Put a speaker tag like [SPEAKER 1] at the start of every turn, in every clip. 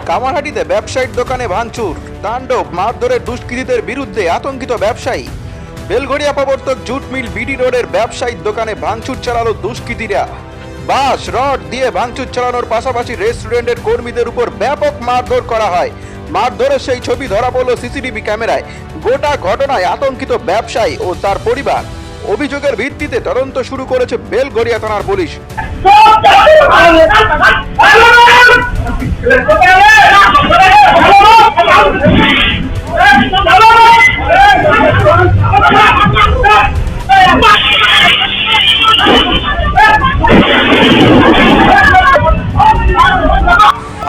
[SPEAKER 1] কামারহাটিতে ব্যবসায়ীর দোকানে ভাঙচুর, তাণ্ডব, মারধরের দুষ্কৃতীদের বিরুদ্ধে আতঙ্কিত ব্যবসায়ী। বেলঘড়িয়া প্রবর্তক জুট মিল বিডি রোডের ব্যবসায়ীর দোকানে ভাঙচুর চালালো দুষ্কৃতীরা। বাঁশ রড দিয়ে ভাঙচুর চালানোর পাশাপাশি রেস্টুরেন্টের কর্মীদের উপর ব্যাপক মারধর করা হয়। মারধরের সেই ছবি ধরা পড়ল সিসিটিভি ক্যামেরায়। গোটা ঘটনায় আতঙ্কিত ব্যবসায়ী ও তার পরিবার। অভিযোগের ভিত্তিতে তদন্ত শুরু করেছে বেলঘড়িয়া থানার পুলিশ।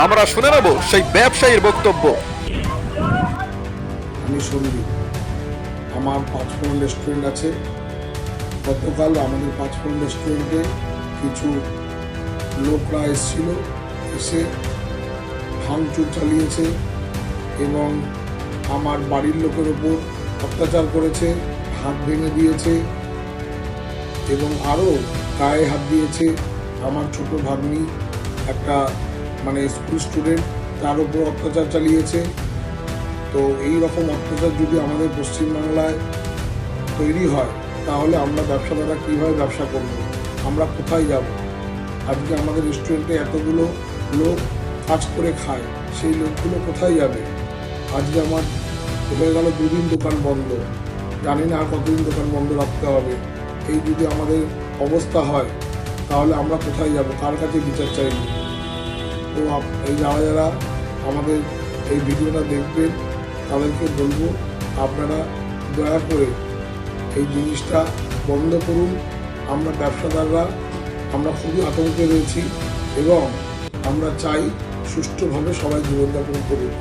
[SPEAKER 1] আমরা শুনে নেব সেই ব্যবসায়ীর বক্তব্য।
[SPEAKER 2] আমি সন্দীপ, আমার 5 ফোন রেস্টুরেন্ট আছে। গতকাল আমাদের 5 ফোন রেস্টুরেন্টে কিছু লোকরা এসেছিল, এসে ভাঙচুর চালিয়েছে এবং আমার বাড়ির লোকের ওপর অত্যাচার করেছে, হাত ভেঙে দিয়েছে এবং আরও গায়ে হাত দিয়েছে। আমার ছোট ভাগ্নি একটা স্কুল স্টুডেন্ট, তার উপর অত্যাচার চালিয়েছে। তো এই রকম অত্যাচার যদি আমাদের পশ্চিমবাংলায় তৈরি হয় তাহলে আমরা ব্যবসাদাররা কীভাবে ব্যবসা করব, আমরা কোথায় যাব? আজকে আমাদের রেস্টুরেন্টে এতগুলো লোক কাজ করে খায়, সেই লোকগুলো কোথায় যাবে? আজকে আমার হয়ে গেল 2 দিন দোকান বন্ধ, জানি না আর কতদিন দোকান বন্ধ রাখতে হবে। এই যদি আমাদের অবস্থা হয় তাহলে আমরা কোথায় যাব, কার কাছে বিচার চাইব? তো এই যারা আমাদের এই ভিডিওটা দেখবেন তাদেরকে বলবো, আপনারা দয়া করে এই জিনিসটা বন্ধ করুন। আমরা ব্যবসাদাররা আমরা খুবই আতঙ্কে রয়েছি এবং আমরা চাই সুষ্ঠুভাবে সবাই জীবনযাপন করুন।